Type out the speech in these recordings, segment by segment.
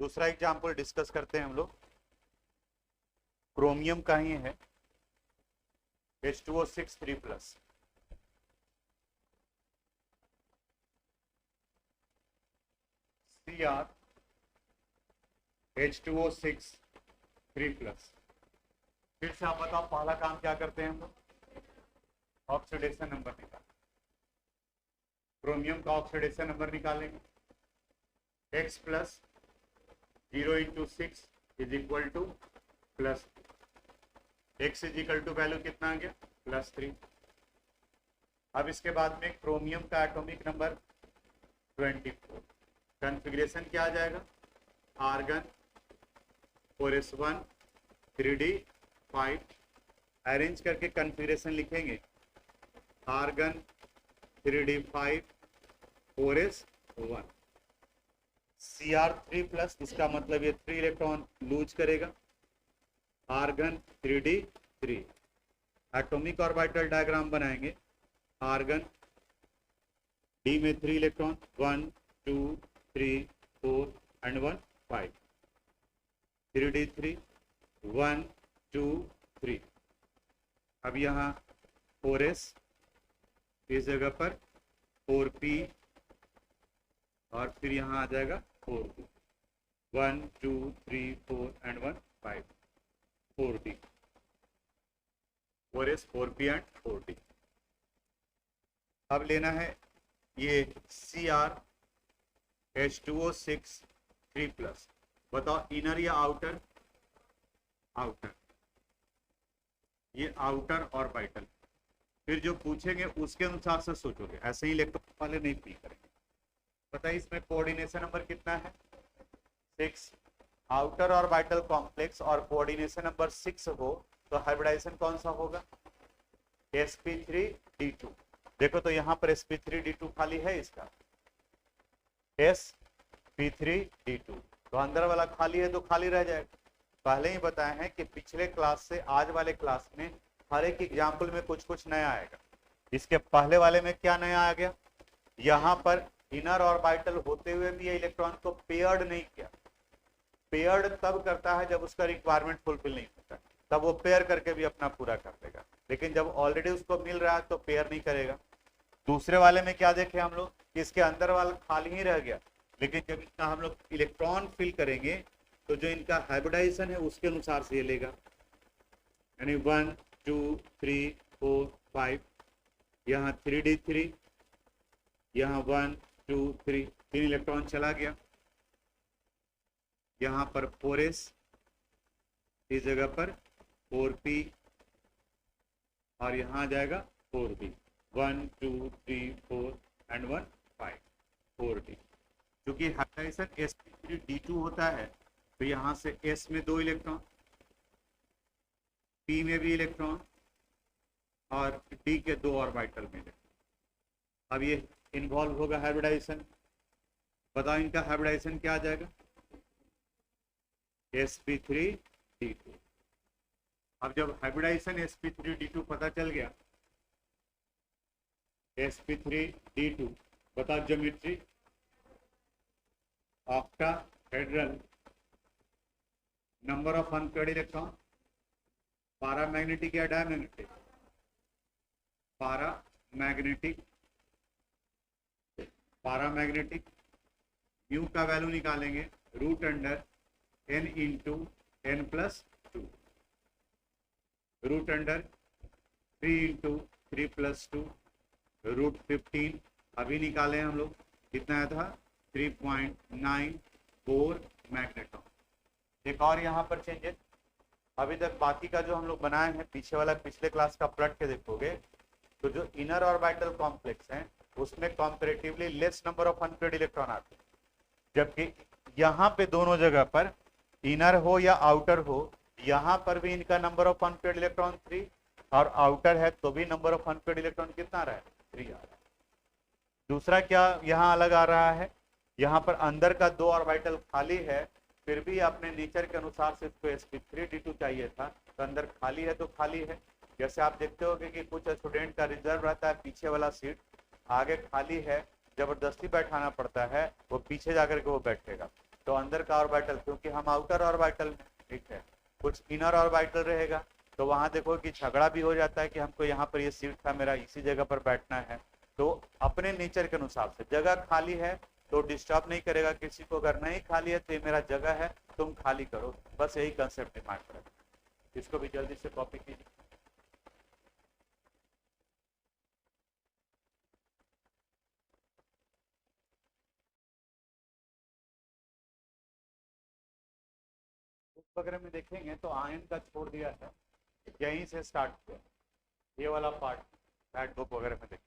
दूसरा example discuss करते हैं हम लोग। क्रोमियम का ही है, H2O6 3+, Cr H2O6 3+। फिर से आप बताओ पहला काम क्या करते हैं हम लोग, ऑक्सीडेशन नंबर निकालें। क्रोमियम का ऑक्सीडेशन नंबर निकालेंगे, X plus 0 × 6 is equal to plus, X is equal to value कितना आ गया +3। अब इसके बाद में क्रोमियम का एटॉमिक नंबर 24, कॉन्फ़िगरेशन क्या आ जाएगा, आर्गन 4s1 3d5, अरेंज करके कॉन्फ़िगरेशन लिखेंगे, आर्गन 3d5 4s1, Cr3+, इसका मतलब ये 3 इलेक्ट्रॉन लूज करेगा, argon 3d3। Atomic orbital diagram बनाएंगे, आर्गन डी में 3 इलेक्ट्रॉन 1 2 3 4 एंड 1 5, 3d3 1 2 3। अब यहाँ 4s इस जगह पर 4p और फिर यहाँ आ जाएगा 4p, 1 2 3 4 and 1 5, 4d, 4s 4p and 4d। अब लेना है ये Cr H2O6 3+, बताओ इनर या आउटर, आउटर, ये आउटर ऑर्बिटल। फिर जो पूछेंगे उसके अनुसार से सोचोगे, ऐसे ही इलेक्ट्रॉन वाले नहीं फिल करेंगे। बताइए इसमें कोऑर्डिनेशन नंबर कितना है 6, आउटर ऑर्बिटल कॉम्प्लेक्स और कोऑर्डिनेशन नंबर 6 हो तो हाइब्रिडाइजेशन कौन सा होगा, sp3d2। देखो तो यहाँ पर sp3d2 खाली है, इसका sp3d2, तो अंदर वाला खाली है तो खाली रह जाएगा। पहले ही बताए हैं कि पिछले क्लास से आज वाले क्लास में हर एक एग्जाम्पल में कुछ कुछ नया आएगा। इसके पहले वाले में क्या नया आ गया, यहाँ पर इनर ऑर्बिटल होते हुए भी ये इलेक्ट्रॉन को पेयर्ड नहीं किया। पेयर्ड तब करता है जब उसका रिक्वायरमेंट फुलफिल नहीं होता, तब वो पेयर करके भी अपना पूरा कर देगा, लेकिन जब ऑलरेडी उसको मिल रहा है तो पेयर नहीं करेगा। दूसरे वाले में क्या देखे हम लोग, इसके अंदर वाला खाली ही रह गया, लेकिन जब इसका हम लोग इलेक्ट्रॉन फिल करेंगे तो जो इनका हाइब्रिडाइजेशन है उसके अनुसार से ये लेगा, यानी 1 2 3 4 5, यहाँ 3d3, यहाँ 1 2 3, 3 इलेक्ट्रॉन चला गया, यहाँ पर 4s इस जगह पर 4p और यहाँ आ जाएगा 4d, 1 2 3 4 एंड 1 5, 4d। क्योंकि हाइब्रिडाइजेशन sp3d2 होता है तो यहाँ से s में 2 इलेक्ट्रॉन, p में भी इलेक्ट्रॉन और d के 2 ऑर्बिटल में। अब ये इन्वॉल्व होगा हाइब्रिडाइजेशन, बताओ इनका हाइब्रिडाइजेशन क्या आ जाएगा, sp3d2। अब जब हाइब्रिडाइजेशन sp3d2 पता चल गया, sp3d2, बताओ geometry, octahedral, number of unpaired electron, paramagnetic या डायमैग्नेटिक, पैरामैग्नेटिक, पैरामैग्नेटिक। म्यू का वैल्यू निकालेंगे √n × n+2, √3 × 3+2, √15। अभी निकाले हम लोग, कितना आया था 3.94 मैग्नेटॉन। एक और यहाँ पर चेंजेस, अभी तक बाकी का जो हम लोग बनाए हैं पीछे वाला पिछले क्लास का पलट के देखोगे तो जो इनर ऑर्बिटल कॉम्प्लेक्स हैं उसमें comparatively less number of unpaired electron आते हैं, जबकि यहाँ पे दोनों जगह पर इनर हो या आउटर हो, यहाँ पर भी इनका नंबर ऑफ अनपेयर्ड इलेक्ट्रॉन 3 और आउटर है तो भी नंबर ऑफ अनपेयर्ड इलेक्ट्रॉन कितना आ रहा है 3 आ रहा है। दूसरा क्या यहाँ अलग आ रहा है, यहाँ पर अंदर का 2 ऑर्बिटल खाली है, फिर भी अपने नेचर के अनुसार से इसको sp3d2 चाहिए था, तो अंदर खाली है तो खाली है। जैसे आप देखते हो कि कुछ स्टूडेंट का रिजर्व रहता है पीछे वाला सीट, आगे खाली है, जबरदस्ती बैठाना पड़ता है, वो पीछे जाकर के वो बैठेगा। तो अंदर का ऑर्बिटल, क्योंकि हम आउटर ऑर्बिटल में, ठीक है, कुछ इनर ऑर्बिटल रहेगा, तो वहां देखो कि झगड़ा भी हो जाता है कि हमको यहाँ पर ये सीट था मेरा, इसी जगह पर बैठना है। तो अपने नेचर के अनुसार से जगह खाली है तो डिस्टर्ब नहीं करेगा किसी को, अगर नहीं खाली है तो ये मेरा जगह है, तुम खाली करो, बस यही कंसेप्ट डिमांड करेगा। इसको भी जल्दी से कॉपी कीजिए। बुक वगैरह में देखेंगे तो आयन का छोड़ दिया है, यहीं से स्टार्ट किया, ये वाला पार्ट फैट बुक वगैरह में देखेंगे,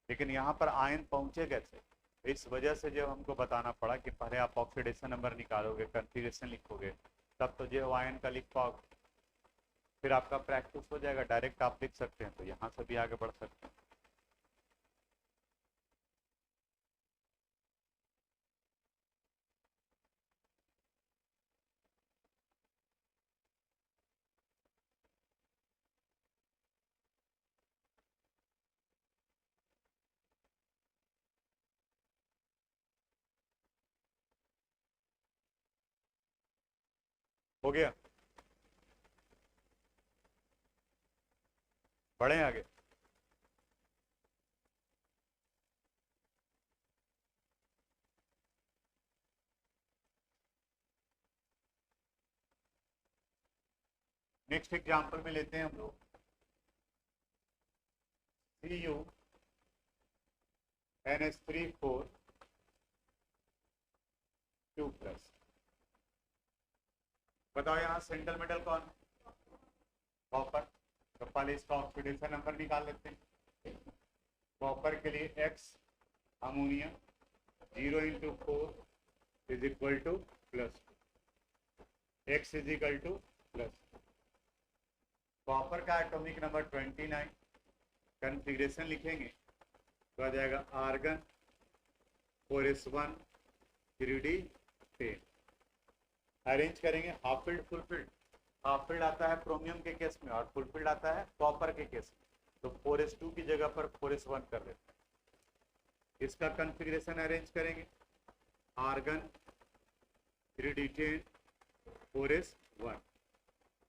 लेकिन यहाँ पर आयन पहुंचे कैसे, इस वजह से जो हमको बताना पड़ा कि पहले आप ऑक्सीडेशन नंबर निकालोगे, कन्फिग्रेशन लिखोगे, तब तो जो आयन का लिख पाओगे, फिर आपका प्रैक्टिस हो जाएगा, डायरेक्ट आप लिख सकते हैं, तो यहाँ से भी आगे बढ़ सकते हैं। हो गया, बढ़े आगे। नेक्स्ट एग्जांपल में लेते हैं हम लोग CuNH3 4 2+। बताओ यहाँ सेंट्रल मेटल कौन है, कॉपर, तो पहले इसका ऑक्सीडेशन नंबर निकाल लेते हैं। कॉपर के लिए X ammonia 0 × 4 is equal to plus, X is equal to plus. Copper का एटॉमिक नंबर 29, कन्फिग्रेशन लिखेंगे तो आ जाएगा आर्गन 4s1 3d 10। अरेंज करेंगे half field full field, half field आता है क्रोमियम के केस में और फुल फील्ड आता है कॉपर के केस में, तो 4s2 की जगह पर 4s1 कर देते हैं। इसका कन्फिग्रेशन अरेंज करेंगे, आर्गन 3d10 4s1।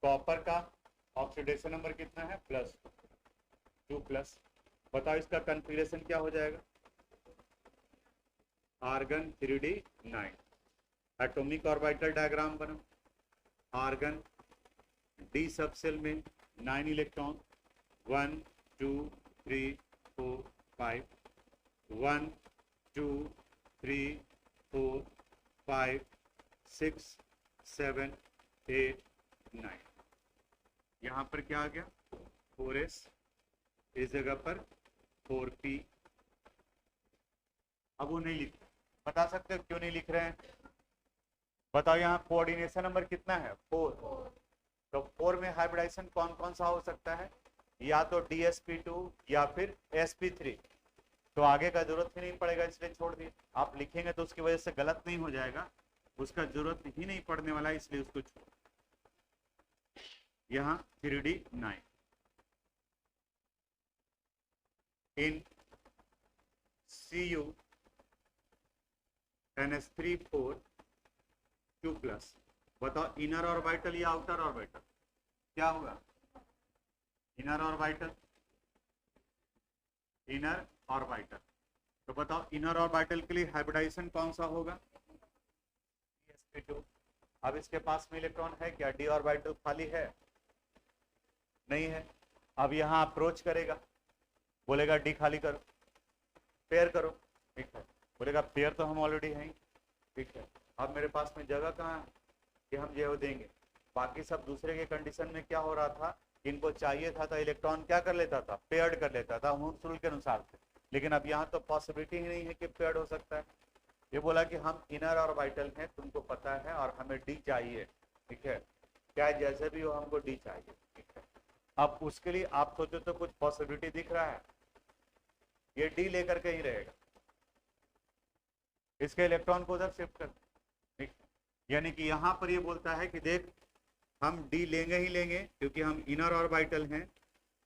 कॉपर का ऑक्सीडेशन नंबर कितना है, +2+। बताओ इसका कन्फिग्रेशन क्या हो जाएगा, argon 3d9। Atomic orbital diagram बना, आर्गन डी सबसेल में 9 इलेक्ट्रॉन, 1 2 3 4 5, 1 2 3 4 5 6 7 8 9। यहाँ पर क्या आ गया 4s, इस जगह पर 4p। अब वो नहीं लिख, बता सकते हो क्यों नहीं लिख रहे हैं, बताओ यहाँ कोऑर्डिनेशन नंबर कितना है 4, तो 4 में हाइब्रिडाइजेशन कौन कौन सा हो सकता है, या तो DsP2 या फिर sp3, तो आगे का जरूरत ही नहीं पड़ेगा इसलिए छोड़ दिए। आप लिखेंगे तो उसकी वजह से गलत नहीं हो जाएगा, उसका जरूरत ही नहीं पड़ने वाला इसलिए उसको छोड़। यहाँ 3d9 इन CuNH3 4 2+। बताओ इनर ऑर्बिटल या आउटर ऑर्बिटल क्या होगा, इनर ऑर्बिटल, इनर ऑर्बिटल। तो बताओ इनर ऑर्बिटल के लिए हाइब्रिडाइजेशन कौन सा होगा, sp2। अब इसके पास में इलेक्ट्रॉन है क्या, d ऑर्बिटल खाली है, नहीं है। अब यहाँ अप्रोच करेगा, बोलेगा डी खाली करो, पेयर करो, ठीक है, बोलेगा पेयर तो हम ऑलरेडी हैं, ठीक है। अब मेरे पास में जगह कहाँ है कि हम जो देंगे, बाकी सब दूसरे के कंडीशन में क्या हो रहा था, इनको चाहिए था तो इलेक्ट्रॉन क्या कर लेता था, पेयर्ड कर लेता था मूव्स रूल के अनुसार से, लेकिन अब यहाँ तो पॉसिबिलिटी ही नहीं है कि पेयर्ड हो सकता है। ये बोला कि हम इनर ऑर्बिटल हैं, तुमको पता है, और हमें डी चाहिए, ठीक है, क्या जैसे भी हो हमको डी चाहिए, ठीक है। अब उसके लिए आप सोचो तो कुछ पॉसिबिलिटी दिख रहा है, ये डी लेकर के ही रहेगा, इसके इलेक्ट्रॉन को उधर शिफ्ट कर, ठीक। यानी कि यहाँ पर ये बोलता है कि देख हम डी लेंगे ही लेंगे क्योंकि हम इनर ऑर्बिटल हैं,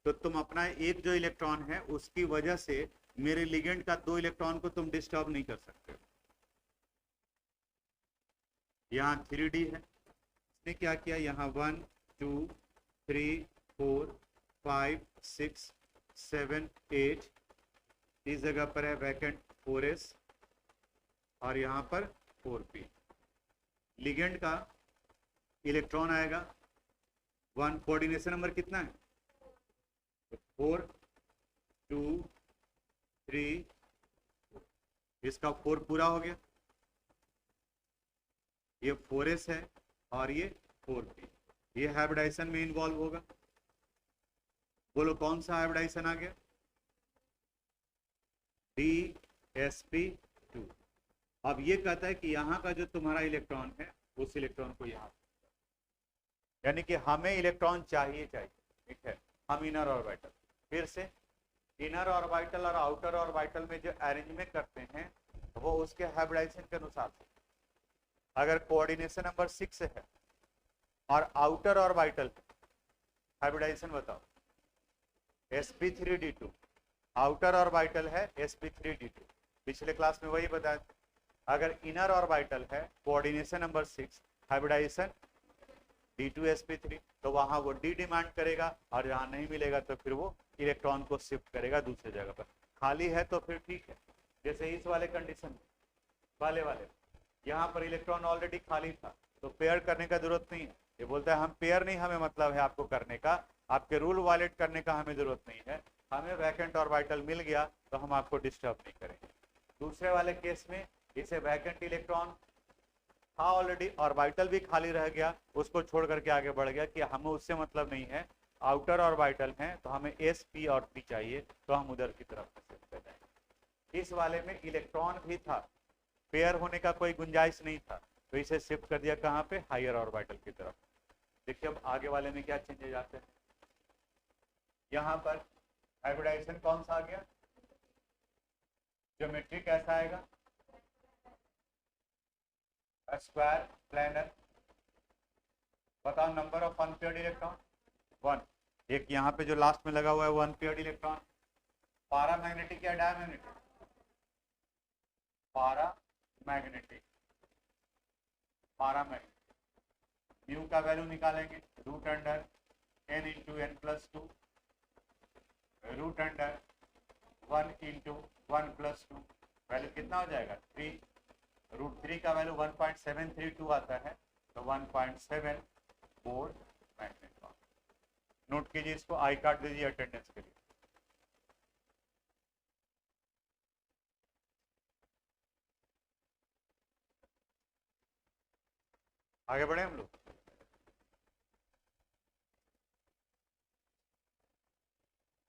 तो तुम अपना एक जो इलेक्ट्रॉन है उसकी वजह से मेरे लिगेंड का 2 इलेक्ट्रॉन को तुम डिस्टर्ब नहीं कर सकते। यहाँ 3D है, इसने क्या किया, यहाँ 1 2 3 4 5 6 7 8, इस जगह पर है वैकेंट 4s और यहाँ पर 4p। लिगेंड का इलेक्ट्रॉन आएगा 1, कोऑर्डिनेशन नंबर कितना है, 4 2 3, इसका 4 पूरा हो गया, ये 4s है और ये 4p, ये हाइब्रिडाइजेशन में इन्वॉल्व होगा। बोलो कौन सा हाइब्रिडाइजेशन आ गया, DsP2। अब ये कहता है कि यहाँ का जो तुम्हारा इलेक्ट्रॉन है उस इलेक्ट्रॉन को यहाँ, यानी कि हमें इलेक्ट्रॉन चाहिए, ठीक है, हम इनर ऑर्बिटल, फिर से इनर ऑर्बिटल और आउटर ऑर्बिटल में जो अरेंजमेंट करते हैं वो उसके हाइब्रिडाइजेशन के अनुसार से, अगर कोऑर्डिनेशन नंबर 6 है और आउटर ऑर्बिटल हाइब्रिडाइजेशन बताओ, sp3d2, आउटर ऑर्बिटल है sp3d2, पिछले क्लास में वही बताया था। अगर इनर ऑर्बिटल है कोऑर्डिनेशन नंबर 6, हाइब्रिडाइजेशन d2sp3, तो वहां वो d डिमांड करेगा और जहां नहीं मिलेगा तो फिर वो इलेक्ट्रॉन को शिफ्ट करेगा दूसरी जगह पर। खाली है तो फिर ठीक है, जैसे इस वाले कंडीशन में वाले यहाँ पर इलेक्ट्रॉन ऑलरेडी खाली था तो पेयर करने का जरूरत नहीं है। ये बोलता है हम पेयर नहीं, हमें मतलब है आपको करने का, आपके रूल वायलेट करने का हमें जरूरत नहीं है, हमें वैकेंट ऑर्बिटल मिल गया तो हम आपको डिस्टर्ब नहीं करेंगे। दूसरे वाले केस में इसे वैकेंट इलेक्ट्रॉन था ऑलरेडी, ऑर्बिटल भी खाली रह गया, उसको छोड़ करके आगे बढ़ गया कि हमें उससे मतलब नहीं है, आउटर ऑर्बिटल हैं तो हमें s p और p चाहिए तो हम उधर की तरफ शिफ्ट कर जाएंगे। इस वाले में इलेक्ट्रॉन भी था, पेयर होने का कोई गुंजाइश नहीं था, तो इसे शिफ्ट कर दिया कहाँ पे, हायर ऑर्बिटल की तरफ। देखिए अब आगे वाले में क्या चेंजेस आते हैं, यहाँ पर हाइब्रिडाइजेशन कौन सा आ गया, ज्योमेट्री कैसा आएगा, स्क्वायर प्लेनर। बताओ नंबर ऑफ अनपेयर्ड इलेक्ट्रॉन 1, एक यहाँ पे जो लास्ट में लगा हुआ है वो अनपेयर्ड इलेक्ट्रॉन, पैरामैग्नेटिक या डायमैग्नेटिक, पैरामैग्नेटिक, म्यू का वैल्यू निकालेंगे root under n into n plus 2, root under 1 into 1 plus 2, value कितना हो जाएगा 3, रूट 3 का वैल्यू 1.732 आता है तो 1.74 मैग्नेट। नोट कीजिए इसको, आई कार्ड दीजिए अटेंडेंस के लिए। आगे बढ़े हम लोग।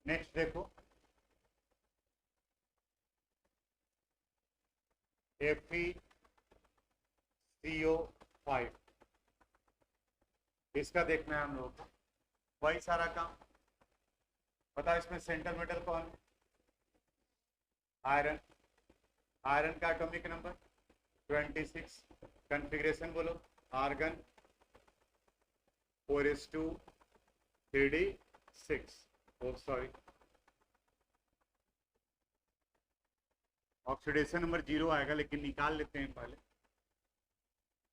नेक्स्ट देखो FeCO5, इसका देखना है हम लोग, वही सारा काम। बताओ इसमें सेंटर मेटल कौन है, आयरन, आयरन का एटॉमिक नंबर 26, कॉन्फ़िगरेशन बोलो, आर्गन 4s2 3d6, ओ सॉरी ऑक्सीडेशन नंबर 0 आएगा, लेकिन निकाल लेते हैं पहले।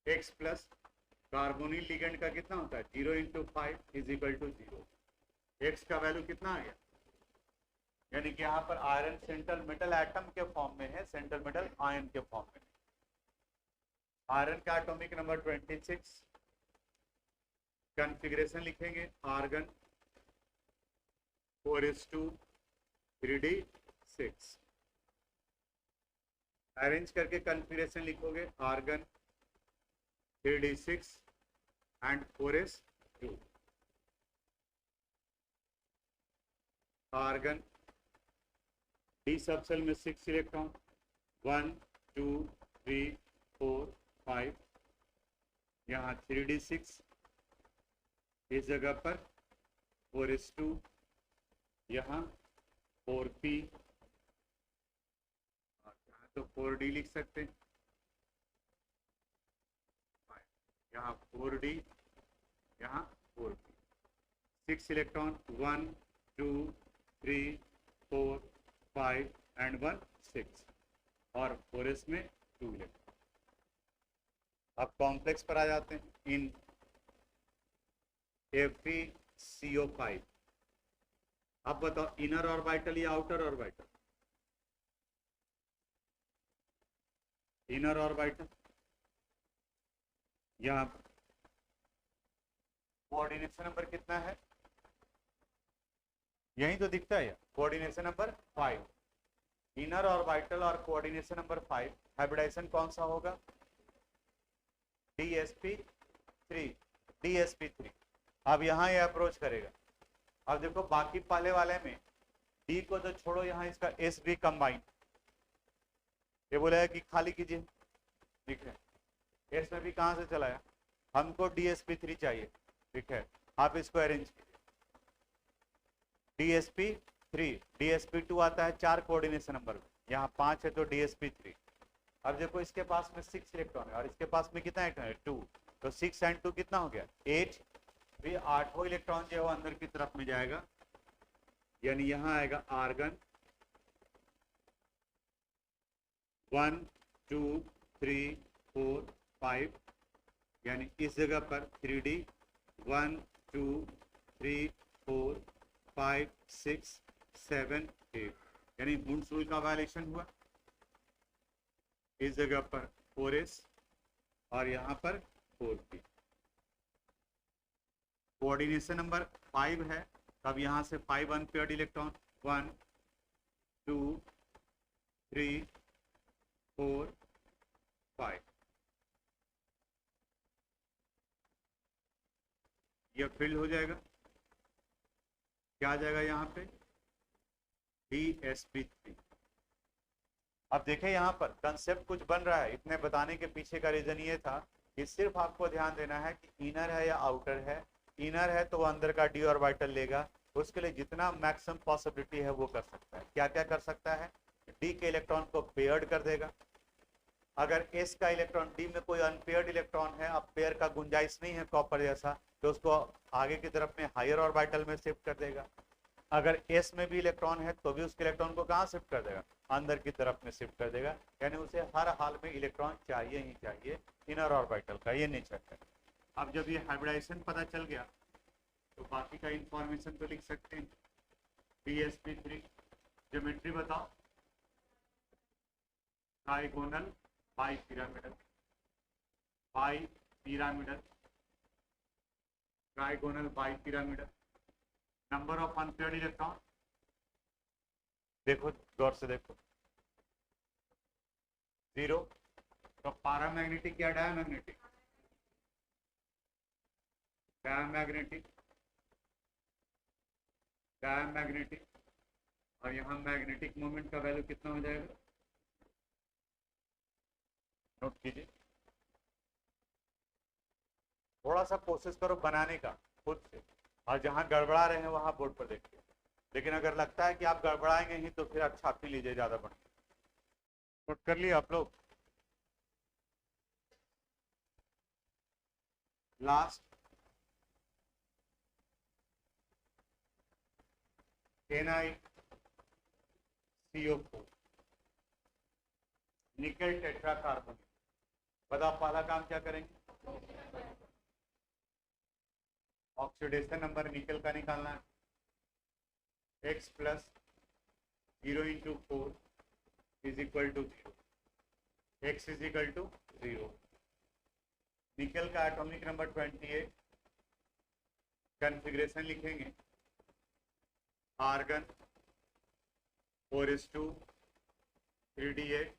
X प्लस कार्बोनिल लिगेंड का कितना होता है 0 into 5 is equal to 0, x का वैल्यू कितना आ गया, यानी कि यहाँ पर आयरन सेंट्रल मेटल एटम के फॉर्म में है, सेंट्रल मेटल आयन के फॉर्म में। आयरन का एटॉमिक नंबर 26, कॉन्फ़िगरेशन लिखेंगे आर्गन 4s2 3d6, अरेंज करके कॉन्फ़िगरेशन लिखोगे argon 3d6 and 4s2, argon d subshell में 6 इलेक्ट्रॉन 1 2 3 4 5, यहाँ 3d6, इस जगह पर 4s2, यहाँ 4p, तो 4d लिख सकते हैं, यहाँ 4d, यहाँ 4p, 6 इलेक्ट्रॉन 1 2 3 4 5 एंड 1 6, और 4s में 2 इलेक्ट्रॉन। अब कॉम्प्लेक्स पर आ जाते हैं। इन FeCO5, अब बताओ इनर ऑर्बिटल या आउटर ऑर्बिटल? Inner orbital. यहाँ कोऑर्डिनेशन नंबर कितना है? यही तो दिखता है, कोऑर्डिनेशन नंबर 5। इनर ऑर्बिटल और कोऑर्डिनेशन नंबर 5, हाइब्रिडाइजेशन कौन सा होगा? DsP3, DsP3। अब यहाँ ये अप्रोच करेगा। अब देखो बाकी पहले वाले में डी को तो छोड़ो, यहाँ इसका एस भी कंबाइन, ये बोला कि खाली कीजिए, ठीक है। एस में भी कहाँ से चलाया? हमको DsP3 चाहिए, ठीक है। आप इसको अरेंज कीजिए। DsP3, DsP2 आता है 4 कोऑर्डिनेशन नंबर में, यहाँ 5 है तो DsP3। अब देखो इसके पास में 6 इलेक्ट्रॉन है और इसके पास में कितना इलेक्ट्रॉन है? 2। तो 6 एंड 2 कितना हो गया? 8। भी 8वां इलेक्ट्रॉन जो है वो अंदर की तरफ में जाएगा, यानी यहाँ आएगा आर्गन 1 2 3 4 5, यानी इस जगह पर 3D 1 2 3 4 5 6 7 8, यानी वुंड्स रूल का वायलेशन हुआ। इस जगह पर 4s और यहाँ पर 4p। कोऑर्डिनेशन नंबर 5 है, तब यहाँ से 5 अनपेयर्ड इलेक्ट्रॉन 1 2 3 4 5, यह फिल हो जाएगा। क्या आ जाएगा यहाँ पे? DsP3। अब देखें यहाँ पर कंसेप्ट कुछ बन रहा है। इतने बताने के पीछे का रीजन ये था कि सिर्फ आपको ध्यान देना है कि इनर है या आउटर है। इनर है तो वो अंदर का डी ऑर्बिटल लेगा, उसके लिए जितना मैक्सिमम पॉसिबिलिटी है वो कर सकता है। क्या क्या कर सकता है? डी के इलेक्ट्रॉन को पेयर्ड कर देगा। अगर एस का इलेक्ट्रॉन डी में कोई अनपेयर्ड इलेक्ट्रॉन है, अब पेयर का गुंजाइश नहीं है कॉपर जैसा, तो उसको आगे की तरफ में हायर ऑर्बिटल में शिफ्ट कर देगा। अगर एस में भी इलेक्ट्रॉन है तो भी उसके इलेक्ट्रॉन को कहाँ शिफ्ट कर देगा? अंदर की तरफ में शिफ्ट कर देगा, यानी उसे हर हाल में इलेक्ट्रॉन चाहिए ही चाहिए। इनर ऑर्बिटल का ये नेचर है। अब जब ये हाइब्रिडाइजेशन पता चल गया तो बाकी का इंफॉर्मेशन तो लिख सकते हैं। DsP3 ज्योमेट्री बताओ। Trigonal bipyramidal, bipyramidal, trigonal bipyramidal. Number of unpaired electron देखो, गौर से देखो, 0। तो पैरामैग्नेटिक या डायमैग्नेटिक? Diamagnetic, diamagnetic. और यहाँ मैग्नेटिक मोमेंट का वैल्यू कितना हो जाएगा? नोट कीजिए, थोड़ा सा कोशिश करो बनाने का खुद से, और जहां गड़बड़ा रहे हैं वहां बोर्ड पर देखिए। लेकिन अगर लगता है कि आप गड़बड़ाएंगे ही तो फिर आप छाप ही लीजिए, ज्यादा बढ़िया। नोट कर लिया आप लोग? लास्ट NiCO4, निकल टेट्राकार्बोनेट। बताओ पहला काम क्या करेंगे? ऑक्सीडेशन नंबर निकल का निकालना है। x plus 0 into 4 is equal to 0, x is equal to 0। Nickel का एटॉमिक नंबर 28, कॉन्फ़िगरेशन लिखेंगे आर्गन 4s2 3d8,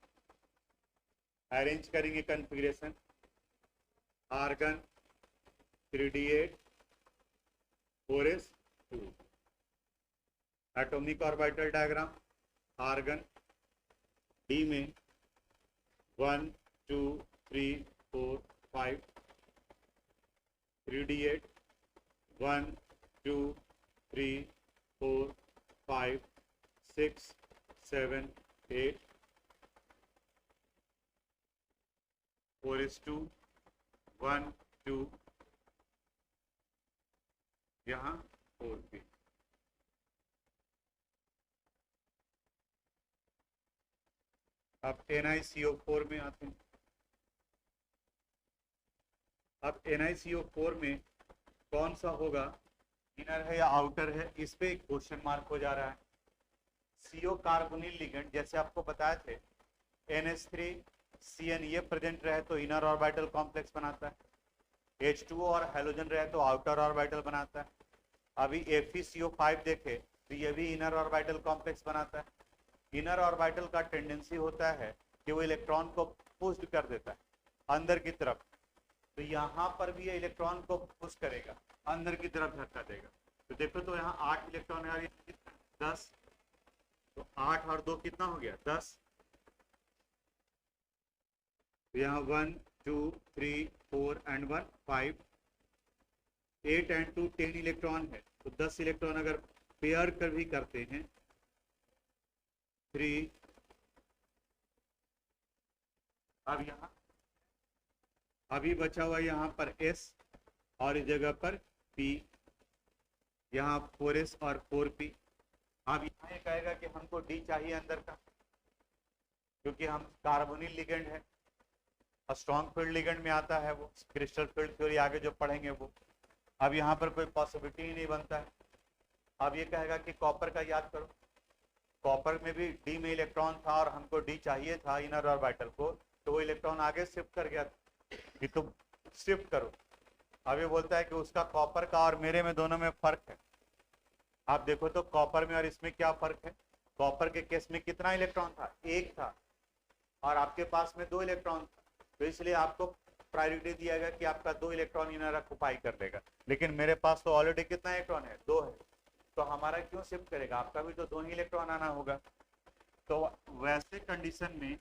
अरेंज करेंगे configuration argon 3d8 4s2। Atomic orbital diagram argon D में 1 2 3 4 5, 3d8 1 2 3 4 5 6 7 8, 4s2 1 2, यहाँ 4p। अब NiCO4 में आते हैं। अब NiCO4 में कौन सा होगा, इनर है या आउटर है, इस पे एक क्वेश्चन मार्क हो जा रहा है। CO कार्बोनिल लिगेंड जैसे आपको बताए थे, NH3CN ये प्रेजेंट रहे तो इनर ऑर्बिटल कॉम्प्लेक्स बनाता है, H2O और हेलोजन रहे तो आउटर ऑर्बिटल बनाता है। अभी FeCO5 देखे तो ये भी इनर ऑर्बिटल कॉम्प्लेक्स बनाता है। इनर ऑर्बिटल का टेंडेंसी होता है कि वो इलेक्ट्रॉन को पुश कर देता है अंदर की तरफ, तो यहाँ पर भी ये इलेक्ट्रॉन को पुश करेगा, अंदर की तरफ धक्का देगा। तो देखो तो यहाँ 8 इलेक्ट्रॉन है, 10, तो 8 और 2 कितना हो गया, 10। तो यहाँ 1 2 3 4 एंड 1 5, 8 एंड 2 10 इलेक्ट्रॉन है, तो 10 इलेक्ट्रॉन अगर पेयर कर भी करते हैं 3, अब यहाँ अभी बचा हुआ यहाँ पर S और इस जगह पर P, यहाँ 4S और 4P। अब यहाँ ये कहेगा कि हमको D चाहिए अंदर का, क्योंकि हम कार्बोनिल लिगेंड है, स्ट्रॉन्ग फील्ड लिगेंड में आता है वो, क्रिस्टल फील्ड थ्योरी आगे जो पढ़ेंगे वो। अब यहाँ पर कोई पॉसिबिलिटी ही नहीं बनता है। अब ये कहेगा कि कॉपर का याद करो, कॉपर में भी D में इलेक्ट्रॉन था और हमको D चाहिए था इनर ऑर्बिटल को, तो वो इलेक्ट्रॉन आगे शिफ्ट कर गया कि तुम शिफ्ट करो। अब ये बोलता है कि उसका कॉपर का और मेरे में दोनों में फर्क है। आप देखो तो कॉपर में और इसमें क्या फर्क है, कॉपर के केस में कितना इलेक्ट्रॉन था, 1 था, और आपके पास में 2 इलेक्ट्रॉन था, तो इसलिए आपको प्रायोरिटी दिया गया कि आपका 2 इलेक्ट्रॉन इनर ऑक्युपाई कर लेगा। लेकिन मेरे पास तो ऑलरेडी कितना इलेक्ट्रॉन है, 2 है, तो हमारा क्यों शिफ्ट करेगा, आपका भी तो 2 ही इलेक्ट्रॉन आना होगा। तो वैसे कंडीशन में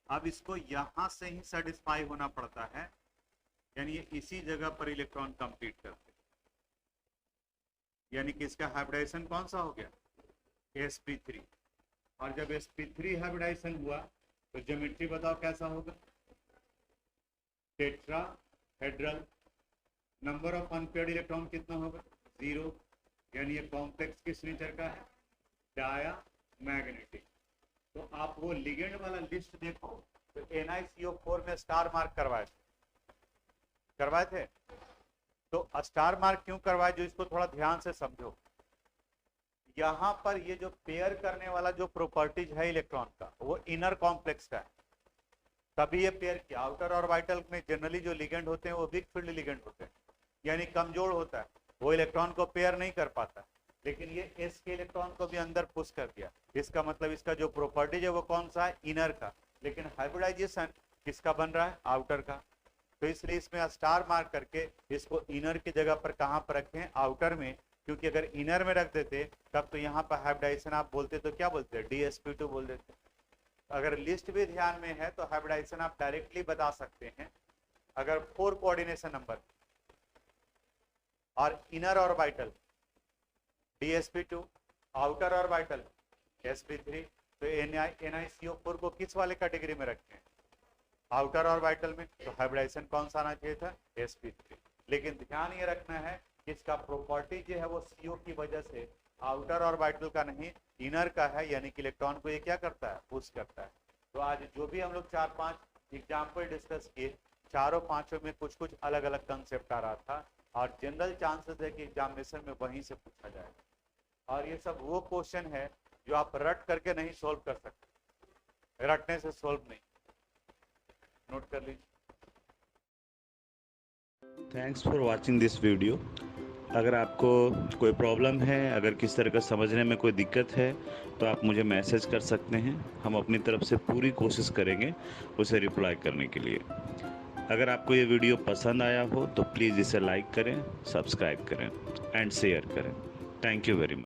अब इसको यहां से ही सेटिस्फाई होना पड़ता है, यानी ये इसी जगह पर इलेक्ट्रॉन कंप्लीट करते, यानी कि इसका हाइब्रिडाइजेशन कौन सा हो गया, sp3। और जब sp3 हाइब्रिडाइजेशन हुआ तो ज्योमेट्री बताओ कैसा होगा, tetrahedral. Number of unpaired electron कितना होगा, 0, यानी ये कॉम्प्लेक्स किस नेचर का है, डायमैग्नेटिक। तो आप वो लिगेंड वाला लिस्ट देखो तो NiCO4 में स्टार मार्क करवाए थे। तो स्टार मार्क क्यों करवाए, जो इसको थोड़ा ध्यान से समझो। यहाँ पर ये जो पेयर करने वाला जो प्रॉपर्टीज है इलेक्ट्रॉन का, वो इनर कॉम्प्लेक्स का है, तभी ये पेयर किया। आउटर ऑर्बिटल में जनरली जो लिगेंड होते हैं वो वीक फील्ड लिगेंड होते हैं, यानी कमजोर होता है, वो इलेक्ट्रॉन को पेयर नहीं कर पाता। लेकिन ये S के इलेक्ट्रॉन को भी अंदर पुश कर दिया, इसका मतलब इसका जो प्रॉपर्टीज है वो कौन सा है, इनर का। लेकिन हाइब्रिडाइजेशन किसका बन रहा है, आउटर का। तो इसलिए इसमें स्टार मार्क करके इसको इनर की जगह पर कहाँ पर रखें, आउटर में, क्योंकि अगर इनर में रख देते तब तो यहाँ पर हाइब्रिडाइजेशन आप बोलते तो क्या बोलते, DsP2 बोल देते। अगर लिस्ट भी ध्यान में है तो हाइब्रिडाइजेशन आप डायरेक्टली बता सकते हैं। अगर 4 कोऑर्डिनेशन नंबर और inner orbital DsP2, outer orbital sp3, तो NiCO4 को किस वाले कैटेगरी में रखें, आउटर ऑर्बिटल में। तो हाइब्रिडाइजेशन कौन सा आना चाहिए था, sp3। लेकिन ध्यान ये रखना है कि इसका प्रॉपर्टी जो है वो CO की वजह से आउटर ऑर्बिटल का नहीं, इनर का है, यानी कि इलेक्ट्रॉन को ये क्या करता है, पुश करता है। तो आज जो भी हम लोग 4-5 एग्जाम्पल डिस्कस किए, चारों पांचों में कुछ कुछ अलग अलग कंसेप्ट आ रहा था, और जनरल चांसेस है कि एग्जामिनेशन में वहीं से पूछा जाएगा। और ये सब वो क्वेश्चन है जो आप रट करके नहीं सोल्व कर सकते, रटने से सोल्व नहीं, नोट कर लीजिए। Thanks for watching this video. अगर आपको कोई प्रॉब्लम है, अगर किस तरह का समझने में कोई दिक्कत है, तो आप मुझे मैसेज कर सकते हैं। हम अपनी तरफ से पूरी कोशिश करेंगे उसे रिप्लाई करने के लिए। अगर आपको ये वीडियो पसंद आया हो तो प्लीज़ इसे लाइक करें, सब्सक्राइब करें एंड शेयर करें। Thank you very much.